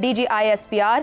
DGISPR,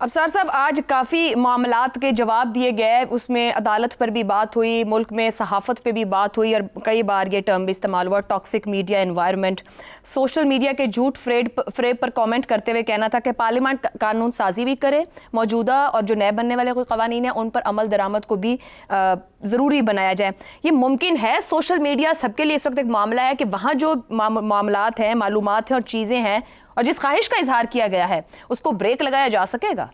Absar صاحب، آج کافی معاملات کے جواب دیے گئے، اس میں عدالت پر بھی بات ہوئی، ملک میں صحافت پہ بھی بات ہوئی، اور کئی بار یہ ٹرم بھی استعمال ہوا toxic media environment. Social media کے جھوٹ فریب پر کامنٹ کرتے ہوئے کہنا تھا کہ پارلیمنٹ قانون سازی بھی کرے، موجودہ اور جو نئے بننے والے کوئی قوانین ہیں ان پر عمل درآمد کو بھی ضروری بنایا جائے. یہ ممکن ہے؟ سوشل میڈیا سب کے لیے اس وقت ایک معاملہ ہے کہ وہاں جو معاملات ہیں، معلومات ہیں اور چیزیں ہیں اور جس خواہش کا اظہار کیا گیا ہے اس کو بریک لگایا جا سکے گا؟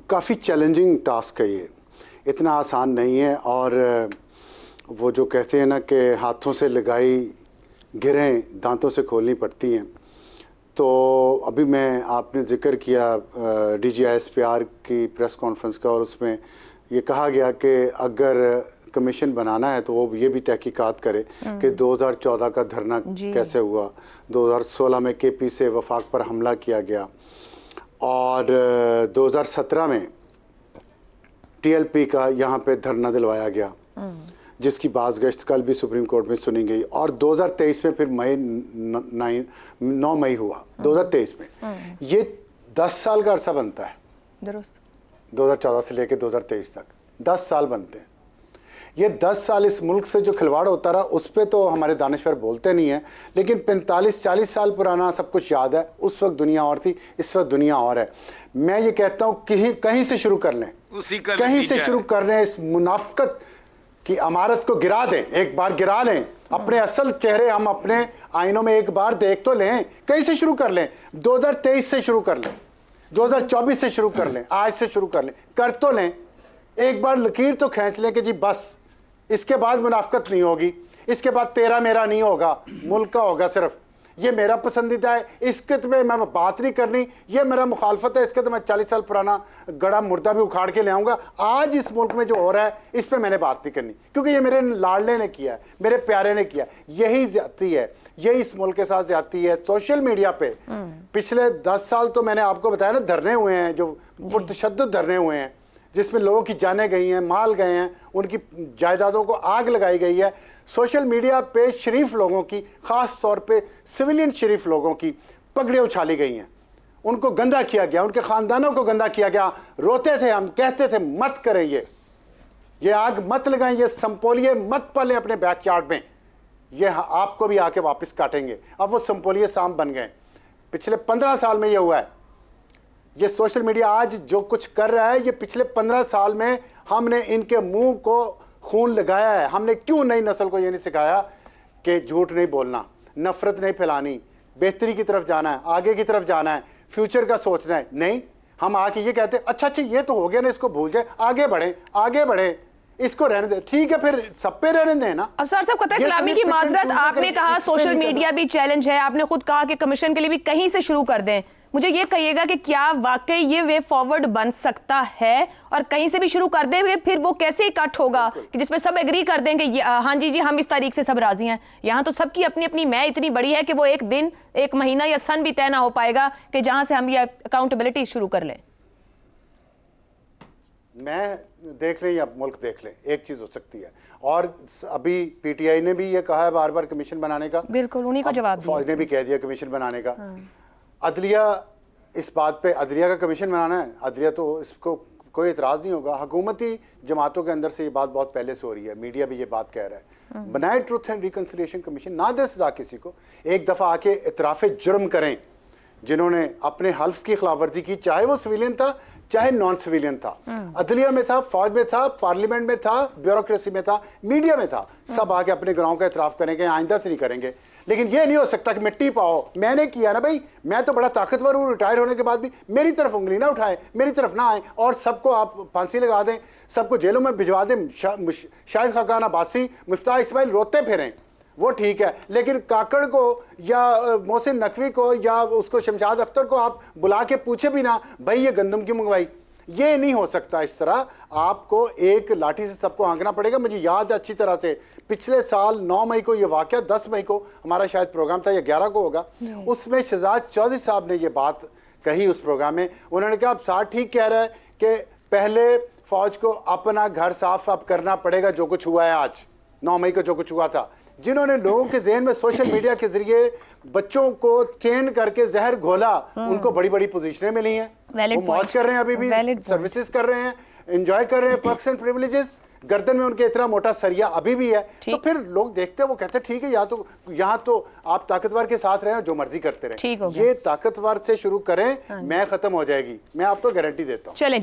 کافی چیلنجنگ ٹاسک ہے، یہ اتنا آسان نہیں ہے. اور وہ جو کہتے ہیں نا کہ ہاتھوں سے لگائی گرہیں دانتوں سے کھولنی پڑتی ہیں. تو ابھی آپ نے ذکر کیا D G I S P R کی پریس کانفرنس کا، اور اس میں یہ کہا گیا کہ اگر کمیشن بنانا ہے تو وہ یہ بھی تحقیقات کرے کہ 2014 کا دھرنا کیسے ہوا، 2016 میں کے پی سے وفاق پر حملہ کیا گیا، اور 2017 میں ٹی ایل پی کا یہاں پہ دھرنا دلوایا گیا جس کی باز گشت کل بھی سپریم کورٹ میں سنی گئی، اور 2023 میں پھر 9 مئی ہوا 2023 میں. یہ 10 سال کا عرصہ بنتا ہے، درست. 2014 سے لے کے 2023 تک 10 سال بنتے ہیں. یہ 10 سال اس ملک سے جو کھلواڑ ہوتا رہا اس پہ تو ہمارے دانشور بولتے نہیں ہیں، لیکن 45-40 سال پرانا سب کچھ یاد ہے. اس وقت دنیا اور تھی، اس وقت دنیا اور ہے. میں یہ کہتا ہوں کہیں سے شروع کر لیں، کہیں سے شروع کر لیں. اس منافقت کی عمارت کو گرا دیں، ایک بار گرا لیں. اپنے اصل چہرے ہم اپنے آئینوں میں ایک بار دیکھ تو لیں. کہیں سے شروع کر لیں، 2023 سے شروع کر لیں، 2024 سے شروع کر لیں، آج سے شروع کر لیں، کر تو لیں. ایک بار لکیر تو کھینچ لیں کہ جی بس، اس کے بعد منافقت نہیں ہوگی، اس کے بعد تیرا میرا نہیں ہوگا، ملک کا ہوگا صرف. یہ میرا پسندیدہ ہے، اس کے تو میں بات نہیں کرنی، یہ میرا مخالفت ہے، اس کے تو میں 40 سال پرانا گڑا مردہ بھی اکھاڑ کے لے آؤں گا. آج اس ملک میں جو ہو رہا ہے اس پہ میں نے بات نہیں کرنی، کیونکہ یہ میرے لاڈلے نے کیا ہے، میرے پیارے نے کیا. یہی زیادتی ہے، یہی اس ملک کے ساتھ زیادتی ہے. سوشل میڈیا پہ پچھلے 10 سال تو میں نے آپ کو بتایا نا، دھرنے ہوئے ہیں، جو پرتشدد دھرنے ہوئے ہیں جس میں لوگوں کی جانیں گئی ہیں، مال گئے ہیں، ان کی جائیدادوں کو آگ لگائی گئی ہے. سوشل میڈیا پہ شریف لوگوں کی، خاص طور پہ سویلین شریف لوگوں کی پگڑیاں اچھالی گئی ہیں، ان کو گندا کیا گیا، ان کے خاندانوں کو گندا کیا گیا. روتے تھے ہم، کہتے تھے مت کریں، یہ آگ مت لگائیں، یہ سمپولیے مت پالیں اپنے بیک یارڈ میں، یہ آپ کو بھی آ کے واپس کاٹیں گے. اب وہ سمپولیے سام بن گئے. پچھلے 15 سال میں یہ ہوا ہے. یہ سوشل میڈیا آج جو کچھ کر رہا ہے، یہ پچھلے 15 سال میں ہم نے ان کے منہ کو خون لگایا ہے. ہم نے کیوں نئی نسل کو یہ نہیں سکھایا کہ جھوٹ نہیں بولنا، نفرت نہیں پھیلانی، بہتری کی طرف جانا ہے، آگے کی طرف جانا ہے، فیوچر کا سوچنا ہے. نہیں، ہم آ کے یہ کہتے ہیں اچھا یہ تو ہو گیا نا، اس کو بھول جائے، آگے بڑھیں، اس کو رہنے دیں. ٹھیک ہے، پھر سب پہ رہنے دیں نا. ابصار صاحب، قطع کلامی کی معذرت، آپ نے کہا سوشل میڈیا بھی چیلنج ہے، آپ نے خود کہا کہ کمیشن کے لیے بھی کہیں سے شروع کر دیں. مجھے یہ کہیے گا کہ کیا واقعی یہ وے فارورڈ بن سکتا ہے، اور کہیں سے بھی شروع کر دیں گے پھر وہ کیسے کٹ ہوگا کہ جس میں سب ایگری کر دیں کہ ہاں جی ہم اس تاریخ سے سب راضی ہیں؟ یہاں تو سب کی اپنی اپنی میں اتنی بڑی ہے کہ وہ ایک دن، ایک مہینہ یا سن بھی طے نہ ہو پائے گا کہ جہاں سے ہم یہ اکاؤنٹیبلٹی شروع کر لیں. میں دیکھ لیں یا ملک دیکھ لیں، ایک چیز ہو سکتی ہے. اور ابھی پی ٹی آئی نے بھی یہ کہا ہے بار بار کمیشن بنانے کا، بالکل انہی کو جواب دیا. فوج نے بھی کہہ دیا کمیشن بنانے کا. عدلیہ، اس بات پہ عدلیہ کا کمیشن بنانا ہے، عدلیہ تو اس کو کوئی اعتراض نہیں ہوگا. حکومتی جماعتوں کے اندر سے یہ بات بہت پہلے سے ہو رہی ہے، میڈیا بھی یہ بات کہہ رہا ہے. بنائے ٹروتھ اینڈ ریکنسیلیشن کمیشن، نہ دے سزا کسی کو. ایک دفعہ آ کے اعتراف جرم کریں جنہوں نے اپنے حلف کی خلاف ورزی کی، چاہے وہ سویلین تھا چاہے نان سویلین تھا، عدلیہ میں تھا، فوج میں تھا، پارلیمنٹ میں تھا، بیوروکریسی میں تھا، میڈیا میں تھا. سب آ کے اپنے گناہوں کا اعتراف کریں گے، آئندہ سے نہیں کریں گے. لیکن یہ نہیں ہو سکتا کہ مٹی پاؤ، میں نے کیا نا بھائی، میں تو بڑا طاقتور ہوں، ریٹائر ہونے کے بعد بھی میری طرف انگلی نہ اٹھائیں، میری طرف نہ آئیں، اور سب کو آپ پھانسی لگا دیں، سب کو جیلوں میں بھجوا دیں. شاہد خاقان عباسی، مفتاح اسماعیل روتے پھریں، وہ ٹھیک ہے. لیکن کاکڑ کو یا محسن نقوی کو یا اس کو شمشاد اختر کو آپ بلا کے پوچھے بھی نہ بھائی یہ گندم کیوں منگوائی. یہ نہیں ہو سکتا اس طرح. آپ کو ایک لاٹھی سے سب کو ہانکنا پڑے گا. مجھے یاد ہے اچھی طرح سے، پچھلے سال 9 مئی کو یہ واقعہ، 10 مئی کو ہمارا شاید پروگرام تھا، یا 11 کو ہوگا، اس میں شہزاد چودھری صاحب نے یہ بات کہی اس پروگرام میں. انہوں نے کہا اب ساتھ ٹھیک کہہ رہا ہے کہ پہلے فوج کو اپنا گھر صاف اب کرنا پڑے گا، جو کچھ ہوا ہے آج 9 مئی کو جو کچھ ہوا تھا. جنہوں نے لوگوں کے ذہن میں سوشل میڈیا کے ذریعے بچوں کو ٹرین کر کے زہر گھولا، ان کو بڑی بڑی پوزیشنیں ملی ہیں، وہ موج کر رہے ہیں، ابھی بھی سروسز کر رہے ہیں، انجوائے کر رہے ہیں پرکس اینڈ پریویلیجز، گردن میں ان کے اتنا موٹا سریا ابھی بھی ہے. تو پھر لوگ دیکھتے ہیں، وہ کہتے ہیں ٹھیک ہے، یہاں تو آپ طاقتور کے ساتھ رہیں، جو مرضی کرتے رہیں. یہ طاقتور سے شروع کریں، میں ختم ہو جائے گی، میں آپ کو گارنٹی دیتا ہوں. چلیں جی.